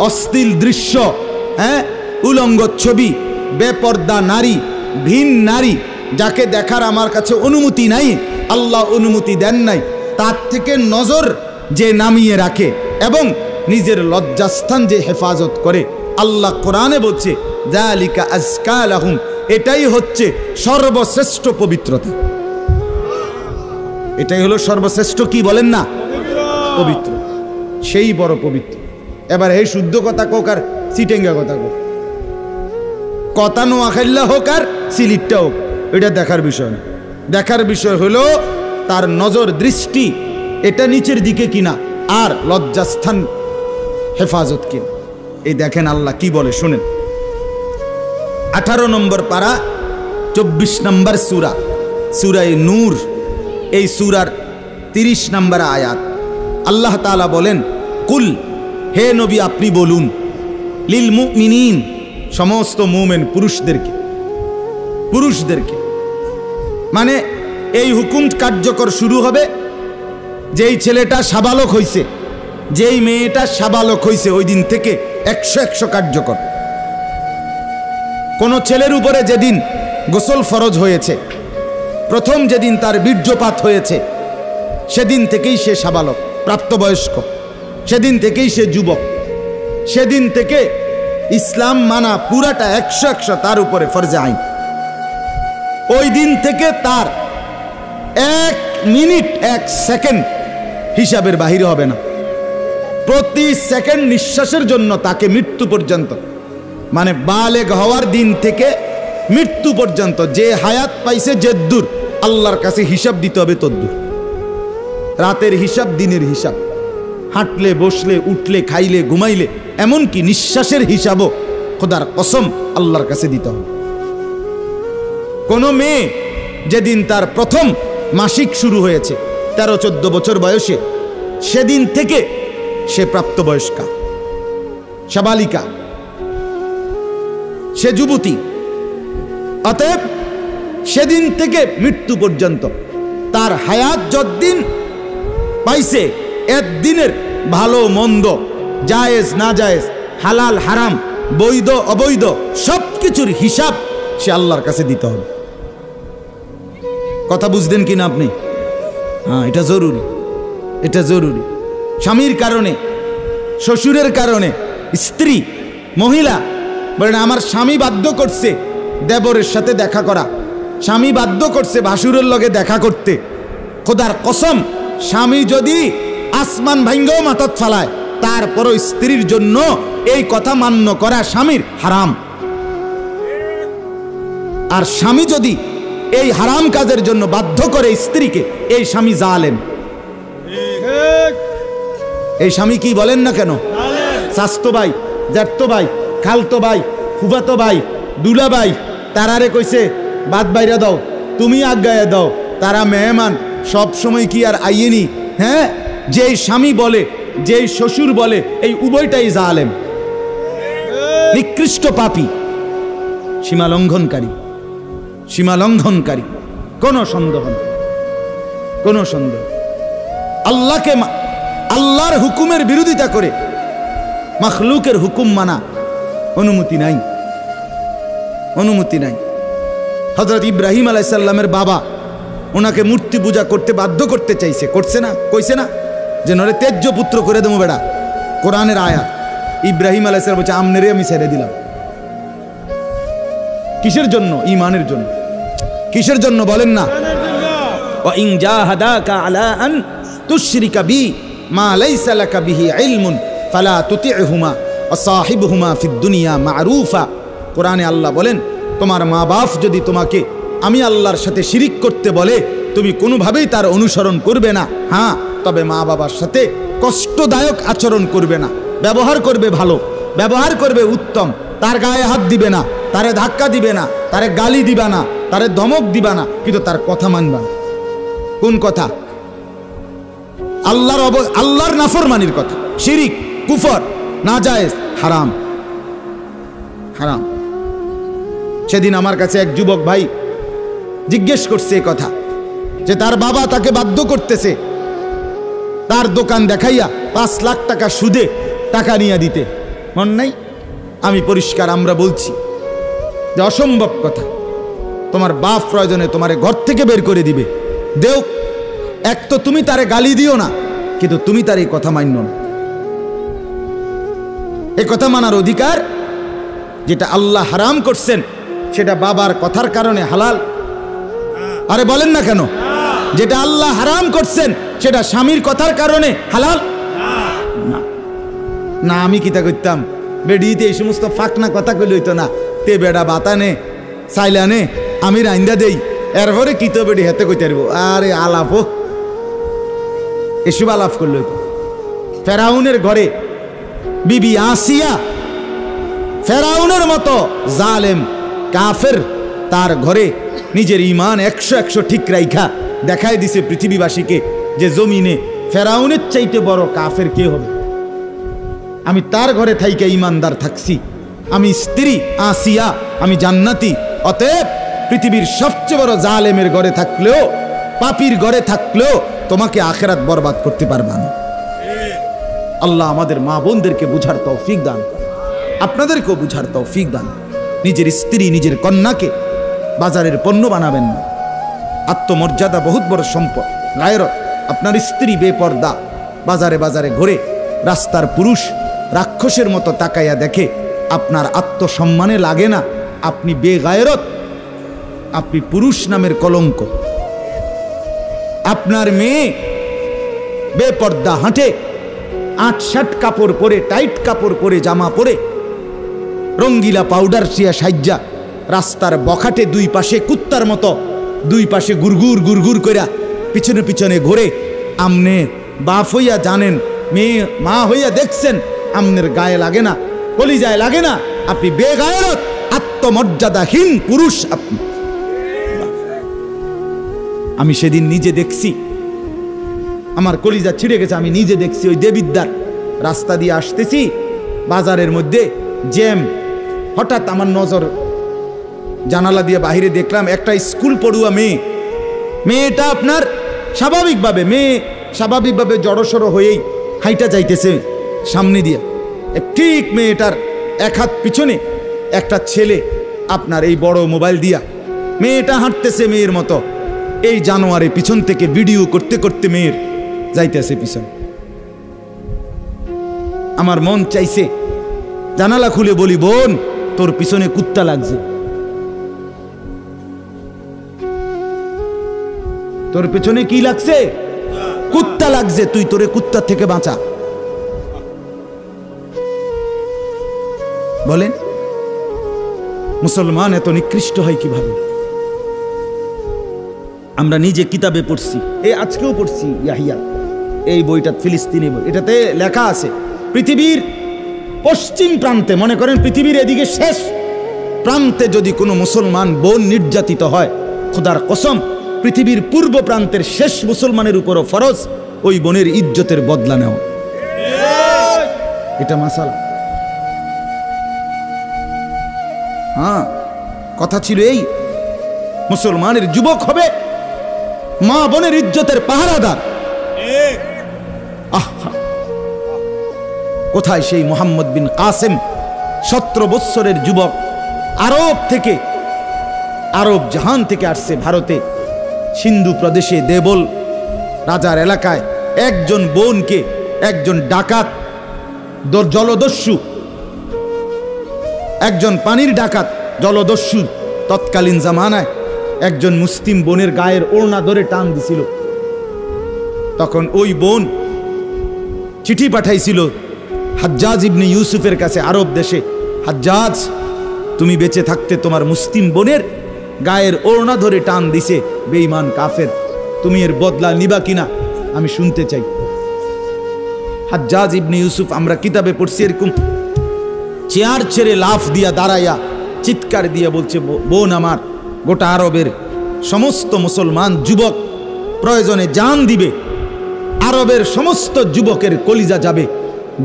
অশ্লীল দৃশ্য, হ্যাঁ, উলঙ্গ ছবি, বেপর্দা নারী, ভিন নারী, যাকে দেখার আমার কাছে অনুমতি নাই, আল্লাহ অনুমতি দেন নাই, তার থেকে নজর যে নামিয়ে রাখে এবং নিজের লজ্জাস্থান যে হেফাজত করে, আল্লাহ কোরআনে বলছে যালিকা আজকা লাহুম, এটাই হচ্ছে সর্বশ্রেষ্ঠ পবিত্রতা। এটাই হলো সর্বশ্রেষ্ঠ, কি বলেন না, পবিত্র, সেই বড় পবিত্র। এবার এই শুদ্ধ কথা কোক আর সিটেঙ্গা কথা কোক, কথা নোয়াখাইল্লা হোক আর সিলিটটা হোক, এটা দেখার বিষয় না। দেখার বিষয় হলো তার নজর দৃষ্টি এটা নিচের দিকে কিনা, আর লজ্জাস্থান হেফাজত কিনা। এই দেখেন আল্লাহ কি বলে শুনেন। 18 নম্বর পারা 24 নম্বর সূরা, সূরায়ে নূর, এই সূরার 30 নম্বর আয়াত। আল্লাহ তাআলা বলেন, কুল, হে নবী আপনি বলুন, লিল মুমিনিন, সমস্ত মুমিন পুরুষদেরকে, পুরুষদেরকে মানে এই হুকুম কার্যকর শুরু হবে যেই ছেলেটা সাবালক হইছে, যেই মেয়েটা সাবালক হইছে, ওই দিন থেকে 100 কার্যকর। কোন ছেলের উপরে যেদিন গোসল ফরজ হয়েছে, প্রথম যেদিন তার বীর্যপাত হয়েছে, সেদিন থেকেই সে সাবালক, প্রাপ্তবয়স্ক, সেদিন থেকেই সে যুবক, সেদিন থেকে ইসলাম মানা পুরাটা 100 তার উপরে ফরজে আইন। ওই দিন থেকে তার 1 মিনিট 1 সেকেন্ড হিসাবের বাহিরে হবে না। প্রতি সেকেন্ড নিঃশ্বাসের জন্য তাকে মৃত্যু পর্যন্ত, মানে বালেগ হওয়ার দিন থেকে মৃত্যু পর্যন্ত যে হায়াত পাইছে যেদূর, আল্লাহর কাছে হিসাব দিতে হবে তদ্দূর। রাতের হিসাব, দিনের হিসাব, হাঁটলে বসলে উঠলে খাইলে ঘুমাইলে, এমনকি নিঃশ্বাসের হিসাবও খোদার কসম আল্লাহর কাছে দিতে হবে। কোনো মেয়ে যেদিন তার প্রথম মাসিক শুরু হয়েছে 13-14 বছর বয়সে, সেদিন থেকে সে প্রাপ্তবয়স্কা, সাবালিকা, সে যুবতী। অতএব সেদিন থেকে মৃত্যু পর্যন্ত তার হায়াত যতদিন পাইছে, একদিনের ভালো মন্দ, জায়েজ না জায়েজ, হালাল হারাম, বৈধ অবৈধ, সব কিছুর হিসাব সে আল্লাহর কাছে দিতে হবে। কথা বুঝলেন কিনা আপনি? হ্যাঁ, এটা জরুরি, এটা জরুরি। স্বামীর কারণে, শ্বশুরের কারণে, স্ত্রী মহিলা বলেন আমার স্বামী বাধ্য করছে দেবরের সাথে দেখা করা, স্বামী বাধ্য করছে ভাসুরের লগে দেখা করতে, খোদার কসম স্বামী যদি আসমান ভাঙ্গাও মাথাত ফালায়, তারপরও স্ত্রীর জন্য এই কথা মান্য করা স্বামীর হারাম। আর স্বামী যদি এই হারাম কাজের জন্য বাধ্য করে স্ত্রীকে, এই স্বামী জালেম। এই স্বামী কি বলেন না কেন, চাচতো ভাই, জ্যাঠতো ভাই, খালতো ভাই, ফুফাতো ভাই, দুলা ভাই, তারারে কইছে বাদ বাইরা দাও, তুমি আজ্ঞায় দাও, তারা মেহমান, সব সময় কি আর আইয়েনি? হ্যাঁ, যেই স্বামী বলে, যেই শ্বশুর বলে, এই উভয়টাই জালেম, নিকৃষ্ট পাপী, সীমা লঙ্ঘনকারী, সীমা লঙ্ঘনকারী, কোনো সন্দেহ নেই, কোনো সন্দেহ। আল্লাহকে, আল্লাহর হুকুমের বিরোধিতা করে মাখলুকের হুকুম মানা অনুমতি নাই, অনুমতি নাই। হযরত ইব্রাহিম আলাইহিস সালামের বাবা ওনাকে মূর্তি পূজা করতে বাধ্য করতে চাইছে, করছে না? কইছে না যে নরে তেজ্য পুত্র করে দেবো বেড়া? কোরআনের আয়াত। ইব্রাহিম আলাইহিস সালাম বলছে আমনেরে আমি ছেড়ে দিলাম। কিসের জন্য? ঈমানের জন্য। কিসের জন্য বলেন না? ওয়া ইন জাহাদাকা আলা আন তুশরিকা বি মা লাইসা লাকা বিহি ইলমুন ফালা তুতি'হুমা ওয়া সাহিবহুমা ফিদ দুনিয়া মা'রুফা। কোরআনে আল্লাহ বলেন, তোমার মা বাপ যদি তোমাকে আমি আল্লাহর সাথে শিরিক করতে বলে, তুমি কোনোভাবেই তার অনুসরণ করবে না। হ্যাঁ, তবে মা বাবার সাথে কষ্টদায়ক আচরণ করবে না, ব্যবহার করবে ভালো, ব্যবহার করবে উত্তম, তার গায়ে হাত দিবে না, তারে ধাক্কা দিবে না, তারে গালি দিবা না, তারে ধমক দিবা না, কিন্তু তার কথা মানবা না। কোন কথা? আল্লাহর নাফরমানির কথা, শিরিক, কুফর, নাজায়েজ, হারাম, হারাম। সেদিন আমার কাছে এক যুবক ভাই জিজ্ঞেস করছে এই কথা, যে তার বাবা তাকে বাধ্য করতেছে তার দোকান দেখাইয়া 5 লাখ টাকা সুদে টাকা নিয়ে দিতে। মন নাই? আমি পরিষ্কার আমরা বলছি যে অসম্ভব কথা। তোমার বাপ প্রয়োজনে তোমারে ঘর থেকে বের করে দিবে, দেও। এক তো তুমি তারে গালি দিও না, কিন্তু তুমি তার এই কথা মান্য না। এই কথা মানার অধিকার, যেটা আল্লাহ হারাম করছেন সেটা বাবার কথার কারণে হালাল? আরে বলেন না কেন? যেটা আল্লাহ হারাম করছেন সেটা স্বামীর কথার কারণে হালাল না? না, আমি কিতা করতাম, বেডিতে এই সমস্ত ফাঁকনা কথা কইলে হইতো না। তে বেড়া বাতানে চাইলানে আমি রাইন্দা দেই, এরপরে কিতো বেডি হাতে কইতে পারবো। আরে আলাপ, এসব আলাপ করলো। ফেরাউনের ঘরে বিবি আসিয়া, ফেরাউনের মতো জালেম কাফের, তার ঘরে নিজের ঈমান 100 ঠিক রাইখা দেখাই দিছে পৃথিবীবাসীকে যে জমিনে ফেরাউনের চাইতে বড় কাফের কে হবে। আমি তার ঘরে থাইকা ঈমানদার থাকছি, আমি স্ত্রী আসিয়া, আমি জান্নাতি। অতএব পৃথিবীর সবচেয়ে বড় জালেমের ঘরে থাকলেও, পাপীর ঘরে থাকলেও তোমাকে আখিরাত বরবাদ করতে পারবে না। আল্লাহ আমাদের মা বোনদেরকে বুঝার তৌফিক দান, আপনাদেরকেও বুঝার তৌফিক দান। নিজের স্ত্রী, নিজের কন্যাকে বাজারের পণ্য বানাবেন না। আত্মমর্যাদা বহুত বড় সম্পদ, গায়রত। আপনার স্ত্রী বেপর্দা বাজারে বাজারে ঘুরে, রাস্তার পুরুষ রাক্ষসের মতো তাকাইয়া দেখে, আপনার আত্মসম্মানে লাগে না? আপনি বেগায়রত, আপনি পুরুষ নামের কলঙ্ক। আপনার মেয়ে বেপর্দা হাঁটে, 8-7 কাপড় পরে, টাইট কাপড় পরে, জামা পরে, রঙ্গিলা পাউডার চিয়া সাজ্জা রাস্তার বখাটে দুই পাশে কুত্তার মতো দুই পাশে গুরগুর গুরগুর কইরা পিছনে পিছনে ঘুরে। আমনে বাপ হইয়া জানেন, মেয়ে মা হইয়া দেখছেন, আমনের গায়ে লাগে না, কলিজায় লাগে না? আপনি বেগায়রত, আত্মমর্যাদাহীন পুরুষ আপনি। আমি সেদিন নিজে দেখছি, আমার কলিজা ছিঁড়ে গেছে। আমি নিজে দেখছি, ওই দেবিদ্যার রাস্তা দিয়ে আসতেছি, বাজারের মধ্যে জ্যাম। হঠাৎ আমার নজর জানালা দিয়ে বাহিরে দেখলাম একটা স্কুল পড়ুয়া মেয়ে। মেয়েটা আপনার স্বাভাবিকভাবে জড়সড়ো হয়েই হাইটা যাইতেছে সামনে দিয়ে। ঠিক মেয়েটার এক হাত পিছনে একটা ছেলে আপনার এই বড় মোবাইল দিয়া, মেয়েটা হাঁটতেছে মেয়ের মতো, এই জানোয়ারে পিছন থেকে ভিডিও করতে করতে মেয়ের যাইতেছে পিছন। আমার মন চাইছে জানালা খুলে বলি, বোন তোর পিছনে কুত্তা লাগছে, তোর পিছনে কি লাগছে? কুত্তা লাগছে, তুই তোরে কুত্তা থেকে বাঁচা। বলেন মুসলমান এত নিকৃষ্ট হয় কিভাবে? আমরা নিজে কিতাবে পড়ছি, এই আজকেও পড়ছি ইয়াহিয়া, এই বইটা ফিলিস্তিনি বই, এটাতে লেখা আছে পৃথিবীর পশ্চিম প্রান্তে, মনে করেন পৃথিবীর এদিকে শেষ প্রান্তে যদি কোনো মুসলমান বোন নির্যাতিত হয়, খোদার কসম পৃথিবীর পূর্ব প্রান্তের শেষ মুসলমানের উপরও ফরজ ওই বোনের ইজ্জতের বদলা নেওয়া। এটা মাসালা। হ্যাঁ, কথা ছিল এই, মুসলমানের যুবক হবে মা বোনের ইজ্জতের পাহারাদার। আহা, কোথায় সেই মোহাম্মদ বিন কাসেম, 17 বৎসরের যুবক, আরব থেকে, আরব জাহান থেকে আসছে ভারতে, সিন্ধু প্রদেশে দেবল রাজার এলাকায় একজন বোনকে একজন ডাকাত, জলদস্যু, একজন পানির ডাকাত জলদস্যু তৎকালীন জামানায় একজন মুসলিম বোনের গায়ের ওড়না ধরে টান দিছিল। তখন ওই বোন চিঠি পাঠাইছিল হাজ্জাজ ইবনে ইউসুফের কাছে আরব দেশে, হাজ্জাজ তুমি বেঁচে থাকতে তোমার মুসলিম বোনের গায়ের ওড়না ধরে টান দিছে বেঈমান কাফের, তুমি এর বদলা নিবা কিনা আমি শুনতে চাই। হাজ্জাজ ইবনে ইউসুফ আমরা কিতাবে পড়ছি, এরকম চেয়ার ছেড়ে লাফ দিয়া দাঁড়াইয়া চিৎকার দিয়া বলছে, বোন আমার, গোটা আরবের সমস্ত মুসলমান যুবক প্রয়োজনে জান দিবে, আরবের সমস্ত যুবকের কলিজা যাবে,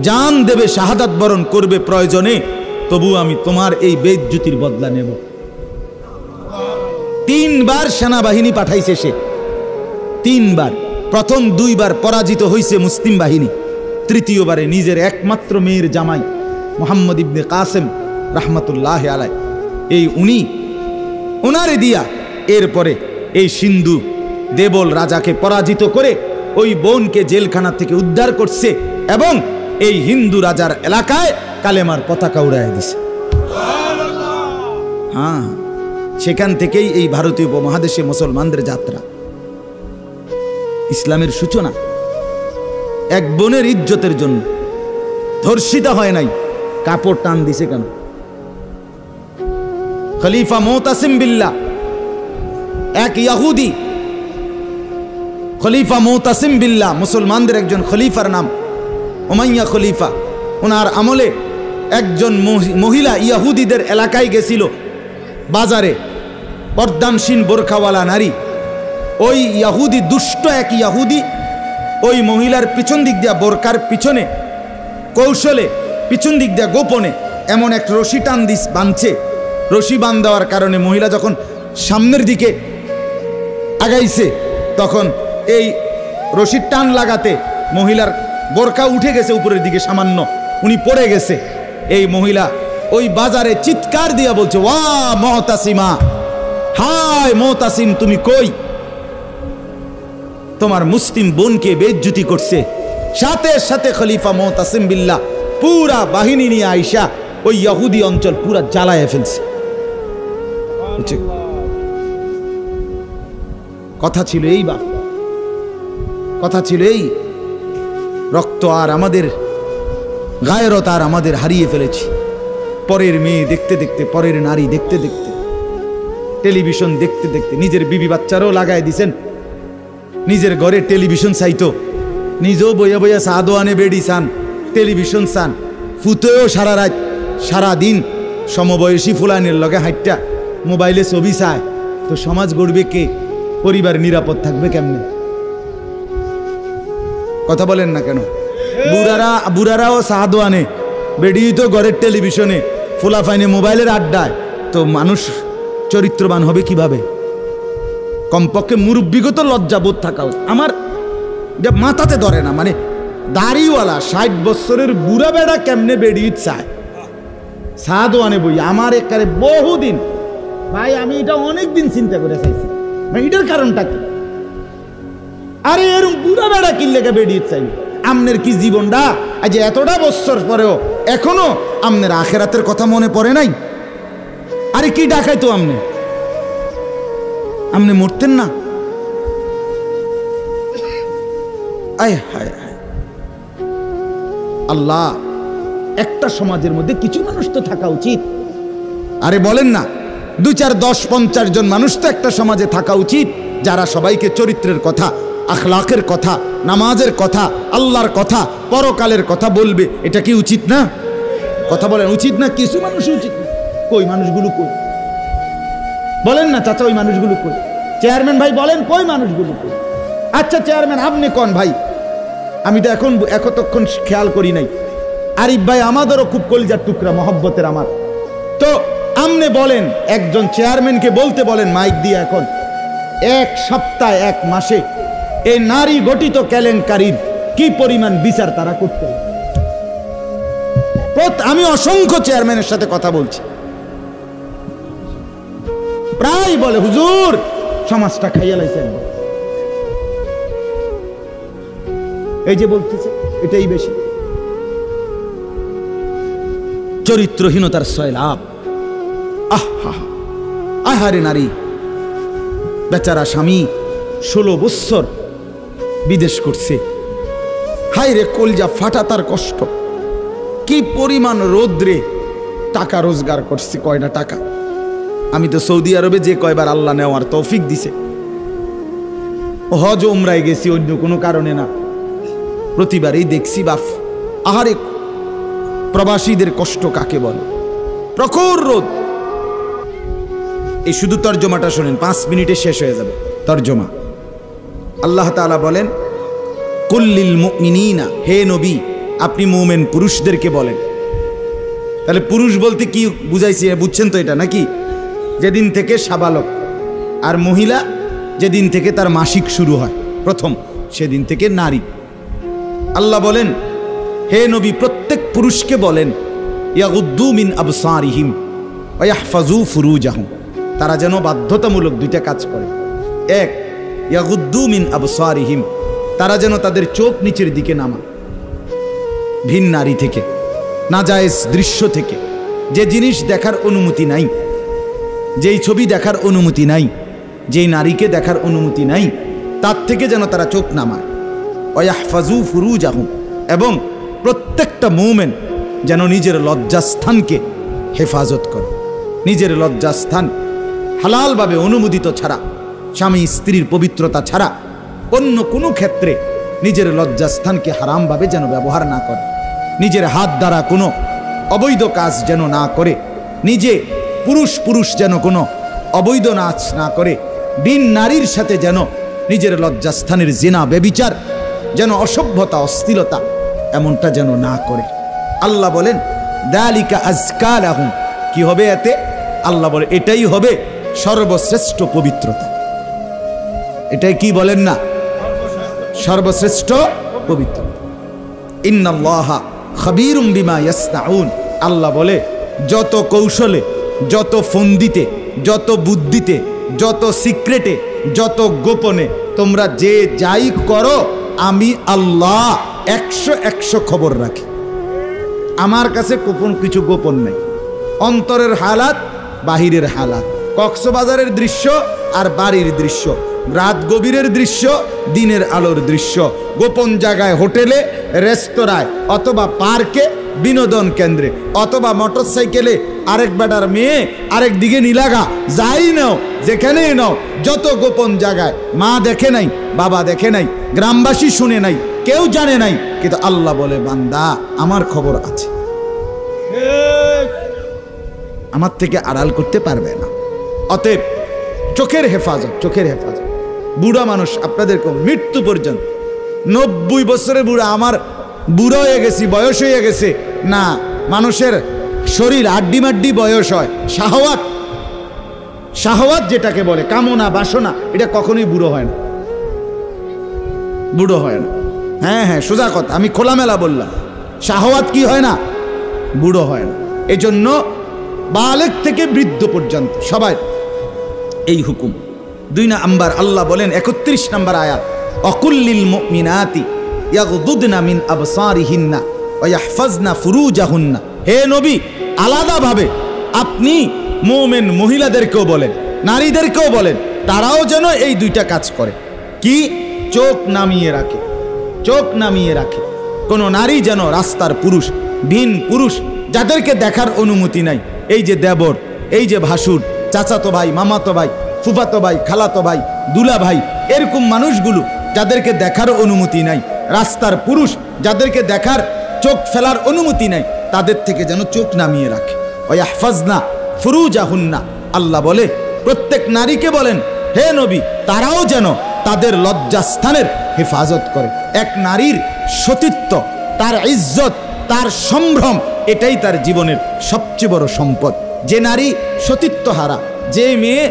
জান দেবে, শাহাদাত বরণ করবে প্রয়োজনে, তবু আমি তোমার এই বেইজ্জতির বদলা নেব। 3 বার সেনাবাহিনী পাঠাইছে সে, 3 বার। প্রথম 2 বার পরাজিত হয়েছে মুসলিম বাহিনী, তৃতীয়বারে নিজের একমাত্র মেয়ের জামাই মোহাম্মদ ইবনে কাসেম রাহমাতুল্লাহ আলাইহি, এই উনি ওনারে দিয়া এরপরে এই সিন্ধু দেবল রাজাকে পরাজিত করে ওই বোনকে জেলখানা থেকে উদ্ধার করছে এবং এই হিন্দু রাজার এলাকায় কালেমার পতাকা উড়াইয়া দিছে। হ্যাঁ, সেখান থেকেই এই ভারতীয় উপমহাদেশে মুসলমানদের যাত্রা, ইসলামের সূচনা। এক বোনের ইজ্জতের জন্য ধর্ষিতা হয় নাই, কাপড় টান দিছে কেন? খলিফা মুতাসিম বিল্লাহ, এক ইহুদি, খলিফা মুতাসিম বিল্লাহ মুসলমানদের একজন খলিফার নাম উমাইয়া খলিফা, ওনার আমলে একজন মহিলা ইহুদিদের এলাকায় গেছিল বাজারে, পর্দানসীন বোরখাওয়ালা নারী। ওই ইহুদি, দুষ্ট এক ইহুদি, ওই মহিলার পিছন দিক দিয়া, বোরকার পিছনে কৌশলে পিছন দিক দিয়া গোপনে এমন এক রশি টান দিস বাঁধছে। রশি বাঁধ দেওয়ার কারণে মহিলা যখন সামনের দিকে আগাইছে, তখন এই রশির টান লাগাতে মহিলার বোরকা উঠে গেছে উপরের দিকে সামান্য, উনি পড়ে গেছে। এই মহিলা ওই বাজারে চিৎকার দিয়া বলছে, ওয়া মুতাসিমা, হায় মুতাসিম তুমি কই? তোমার মুসলিম বোনকে বেইজ্জতি করছে। সাথে সাথে খলিফা মুতাসিম বিল্লাহ পুরা বাহিনী নিয়ে আইসা ওই ইহুদি অঞ্চল পুরা জ্বালায় ফেলছে। কথা ছিল এই, বা কথা ছিল এই, রক্ত আর আমাদের গায়রত আর আমাদের হারিয়ে ফেলেছি। পরের মেয়ে দেখতে দেখতে, পরের নারী দেখতে দেখতে, টেলিভিশন দেখতে দেখতে, নিজের বিবি বাচ্চারও লাগাই দিছেন, নিজের ঘরে টেলিভিশন চাইতো, নিজেও বইয়া বইয়া সাদো আনে বেডি চান, টেলিভিশন চান, ফুতেও সারা রাত সারা দিন সমবয়সী ফুলানের লগে হাইটটা মোবাইলে ছবি চায়, তো সমাজ গড়বে কে? পরিবার নিরাপদ থাকবে কেমনে? কথা বলেন না কেন? বুড়ারাও সাদো আনে, বেডি তো ঘরের টেলিভিশনে, ফুলা ফাইনে মোবাইলের আড্ডায়, তো মানুষ চরিত্রবান হবে কিভাবে? কমপক্ষে মুরব্বিগত লজ্জাবোধ থাকা উচিত। আমার মাথাতে ধরে না, মানে দাড়িওয়ালা 60 বছরের বুড়া বেড়া কেমনে বেড়ি চায় সাদো আনে বই? আমার একারে বহুদিন ভাই, আমি এটা অনেকদিন চিন্তা করে চাইছি, এটার কারণটা কি? আরে এরকম বুড়া বেড়া কিনলে বেড়ি চাই? আমনের কি জীবনটা আজ এতটা বছর পরেও এখনো আমনের আখেরাতের কথা মনে পড়ে নাই? আরে কি ডাকাইতো আমনে? আমনে মরতেন না? আয় হায় হায়, আল্লাহ, একটা সমাজের মধ্যে কিছু মানুষ তো থাকা উচিত। আরে বলেন না, 2, 4, 10, 50 জন মানুষ তো একটা সমাজে থাকা উচিত, যারা সবাইকে চরিত্রের কথা, আখলাকের কথা, নামাজের কথা, আল্লাহর কথা, পরকালের কথা বলবে। এটা কি উচিত না? কথা বলেন, উচিত না? কিছু মানুষ উচিত না। কই মানুষগুলো কই? বলেন না চাচা, ওই মানুষগুলো কই? চেয়ারম্যান ভাই বলেন কই মানুষগুলো? আচ্ছা চেয়ারম্যান আপনি কোন ভাই, আমি তো এতক্ষণ খেয়াল করি নাই। আরিফ ভাই আমাদেরও খুব কলিজার টুকরা, মহব্বতের আমার। তো আপনি বলেন, একজন চেয়ারম্যানকে বলতে বলেন মাইক দিয়ে, এখন এক সপ্তাহ এক মাসে এই নারী গঠিত কেলেঙ্কারির কি পরিমাণ বিচার তারা করতে। আমি অসংখ্য চেয়ারম্যানের সাথে কথা বলছি, প্রায় বলে হুজুর সমাজটা খাইয়া লাইছেন। এই যে বলতেছে এটাই বেশি চরিত্রহীনতার সয়লাভ। আহারে নারী, বেচারা স্বামী 16 বছর বিদেশ করছে, হায় রে কলজা ফাটা তার কষ্ট। কি পরিমাণ রোদ্রে টাকা রোজগার করছে, কয়টা টাকা। আমি তো সৌদি আরবে যে কয়বার আল্লাহ নেওয়ার তৌফিক দিছে, হজ উমরায় গেছি অন্য কোনো কারণে না, প্রতিবারই দেখছি বাফ আহারে প্রবাসীদের কষ্ট কাকে বলে। প্রখর রোদ। এই শুধু তর্জমাটা শোনেন, 5 মিনিটে শেষ হয়ে যাবে তর্জমা। আল্লাহ তাআলা বলেন কুল্লিল মুমিনিনা, হে নবী আপনি মুমিন পুরুষদেরকে বলেন। তাহলে পুরুষ বলতে কি বুঝাইছি বুঝছেন তো এটা নাকি? যেদিন থেকে সাবালক, আর মহিলা যেদিন থেকে তার মাসিক শুরু হয় প্রথম, সেদিন থেকে নারী। আল্লাহ বলেন হে নবী প্রত্যেক পুরুষকে বলেন ইয়াগুদ্দু মিন আবসারিহিম ওয়া ইয়াহফাজু ফুরুজাহুম, তারা যেন বাধ্যতামূলক 2টা কাজ করে। এক, ইয়াগুদ্দু মিন আবসারিহিম, তারা যেন তাদের চোখ নিচের দিকে নামায় ভিন নারী থেকে, নাজায়েজ দৃশ্য থেকে, যে জিনিস দেখার অনুমতি নাই, যেই ছবি দেখার অনুমতি নাই, যেই নারীকে দেখার অনুমতি নাই, তার থেকে যেন তারা চোখ নামায়। ওয়া ইয়াহফাজু ফুরুজাহুম, এবং প্রত্যেকটা মুমিন যেন নিজের লজ্জাস্থানকে হেফাজত করে। নিজের লজ্জাস্থান হালালভাবে অনুমোদিত ছাড়া, স্বামী স্ত্রীর পবিত্রতা ছাড়া অন্য কোনো ক্ষেত্রে নিজের লজ্জাস্থানকে হারামভাবে যেন ব্যবহার না করে। নিজের হাত দ্বারা কোনো অবৈধ কাজ যেন না করে, নিজে পুরুষ যেন কোনো অবৈধ নাচ না করে, বিন নারীর সাথে যেন নিজের লজ্জাস্থানের জিনা বেবিচার, যেন অসভ্যতা অশ্লীলতা এমনটা যেন না করে। আল্লাহ বলেন যালিকা আযকা লাহুম, কি হবে এতে? আল্লাহ বলে এটাই হবে সর্বশ্রেষ্ঠ পবিত্রতা। এটাই কি বলেন না? সর্বশ্রেষ্ঠ পবিত্রতা। ইন্নাল্লাহা খাবীরুম বিমা ইয়াসনাউন, আল্লাহ বলে যত কৌশলে, যত ফন্দিতে, যত বুদ্ধিতে, যত সিক্রেটে, যত গোপনে তোমরা যে যাই করো, আমি আল্লাহ 100 খবর রাখি। আমার কাছে গোপন কিছু গোপন নেই। অন্তরের হালাত, বাহিরের হালাত, কক্সবাজারের দৃশ্য আর বাড়ির দৃশ্য, রাত গভীরের দৃশ্য, দিনের আলোর দৃশ্য, গোপন জায়গায়, হোটেলে, রেস্তোরাঁয়, অথবা পার্কে, বিনোদন কেন্দ্রে, অথবা মোটরসাইকেলে আরেক বেটার মেয়ে আরেক দিকে নিলাগা, যাই নাও, যেখানেই নাও, যত গোপন জায়গায়, মা দেখে নাই, বাবা দেখে নাই, গ্রামবাসী শুনে নাই, কেউ জানে নাই, কিন্তু আল্লাহ বলে বান্দা আমার খবর আছে, আমার থেকে আড়াল করতে পারবে না। অতএব চোখের হেফাজত, চোখের হেফাজত। বুড়া মানুষ আপনাদেরকে মৃত্যু পর্যন্ত, 90 বছরের বুড়া, আমার বুড়ো হয়ে গেছি, বয়স হয়ে গেছে না, মানুষের শরীর আড্ডি মাড্ডি বয়স হয়। শাহওয়াত, শাহওয়াত যেটাকে বলে, কামনা বাসনা, এটা কখনোই বুড়ো হয় না, বুড়ো হয় না। হ্যাঁ সোজা কথা, আমি খোলামেলা বললাম, শাহওয়াত কি হয় না? বুড়ো হয় না। এজন্য বালেগ থেকে বৃদ্ধ পর্যন্ত সবাই এই হুকুম। 2 নাম্বার আল্লাহ বলেন 31 নম্বর আয়াত, অকুল্লিল মুমিনাতি ইয়াগদুদনা মিন আবসারিহিন্না ওয়া ইয়াহফাজনা ফুরুজাহুন্না, হে নবী আলাদাভাবে আপনি মুমিন মহিলাদেরকেও বলেন, নারীদেরকেও বলেন, তারাও যেন এই 2টা কাজ করে। কি? চোখ নামিয়ে রাখে, চোখ নামিয়ে রাখে। কোনো নারী যেন রাস্তার পুরুষ, ভিন পুরুষ, যাদেরকে দেখার অনুমতি নাই, এই যে দেবর, এই যে ভাসুর, চাচাতো ভাই, মামাতো ভাই, ফুফাতো ভাই, খালাতো ভাই, দুলা ভাই, এরকম মানুষগুলো যাদেরকে দেখার অনুমতি নাই, রাস্তার পুরুষ যাদেরকে দেখার, চোখ ফেলার অনুমতি নাই, তাদের থেকে যেন চোখ নামিয়ে রাখে। ওয়া ইয়াহফাজনা ফুরুজাহুন্না, আল্লাহ বলে প্রত্যেক নারীকে বলেন হে নবী তারাও যেন তাদের লজ্জাস্থানের হেফাজত করে। এক নারীর সতীত্ব, তার ইজ্জত, তার সম্ভ্রম, এটাই তার জীবনের সবচেয়ে বড় সম্পদ। যে নারী সতীত্ব হারা, যে মেয়ে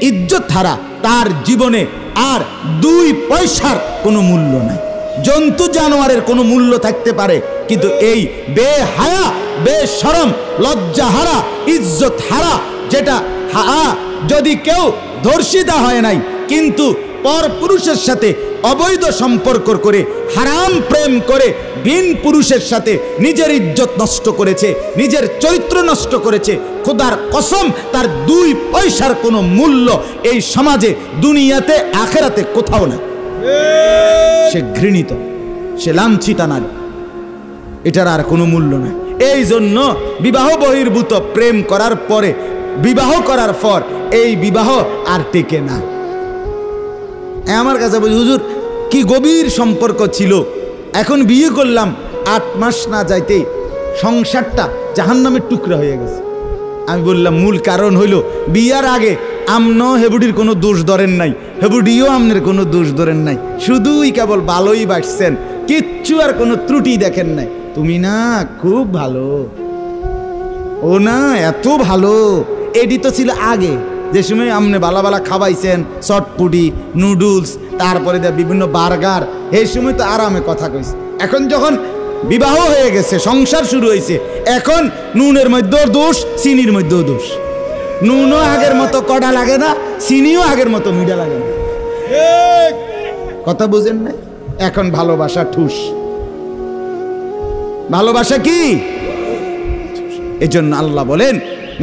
ইজ্জত হারা, তার জীবনে আর 2 পয়সার কোনো মূল্য নাই। জন্তু জানোয়ারের কোনো মূল্য থাকতে পারে, কিন্তু এই বেহায়া, বেশরম, লজ্জা হারা, ইজ্জত হারা, যেটা যদি কেউ ধর্ষিতা হয় নাই কিন্তু পর পুরুষের সাথে অবৈধ সম্পর্ক করে, হারাম প্রেম করে, ভিন পুরুষের সাথে নিজের ইজ্জত নষ্ট করেছে, নিজের চরিত্র নষ্ট করেছে, খোদার কসম তার 2 পয়সার কোনো মূল্য এই সমাজে, দুনিয়াতে, আখেরাতে কোথাও না। সে ঘৃণিত, সে লাঞ্ছিতা নারী, এটার আর কোনো মূল্য নাই। এই জন্য বিবাহ বহির্ভূত প্রেম করার পরে, বিবাহ করার পর এই বিবাহ আর টেকে না। আমার কাছে বলি, হুজুর কি গভীর সম্পর্ক ছিল, এখন বিয়ে করলাম, 8 মাস না যাইতেই সংসারটা জাহান্নামের টুকরা হয়ে গেছে। আমি বললাম মূল কারণ হইল বিয়ার আগে আমনও হেবুডির কোনো দোষ ধরেন নাই, হেবুডিও আমনের কোনো দোষ ধরেন নাই, শুধুই কেবল ভালোই বাসছেন, কিচ্ছু আর কোনো ত্রুটি দেখেন নাই। তুমি না খুব ভালো, ও না এত ভালো, এটি তো ছিল আগে, যে সময় আপনি বালা বালা খাওয়াইছেন, চটপুটি, নুডলস, তারপরে বিভিন্ন বার্গার, এই সময় তো আরামে কথা কইছে। এখন যখন বিবাহ হয়ে গেছে, সংসার শুরু হয়েছে, এখন নুনের মধ্যেও দোষ, চিনির মধ্যেও দোষ। নুনও আগের মতো কড়া লাগে না, চিনিও আগের মতো মিঠা লাগে না। কথা বুঝেন না? এখন ভালোবাসা ঠুস। ভালোবাসা কি? এজন্য আল্লাহ বলেন,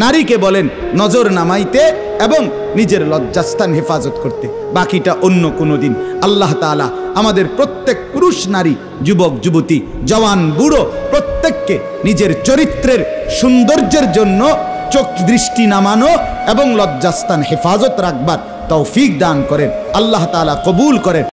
নারীকে বলেন নজর নামাইতে এবং নিজের লজ্জাস্থান হেফাজত করতে, বাকিটা অন্য কোনো দিন। আল্লাহ তাআলা আমাদের প্রত্যেক পুরুষ নারী, যুবক যুবতী, জওয়ান বুড়ো প্রত্যেককে নিজের চরিত্রের সৌন্দর্যের জন্য চোখ দৃষ্টি নামানো এবং লজ্জাস্থান হেফাজত রাখবার তৌফিক দান করেন। আল্লাহ তাআলা কবুল করেন।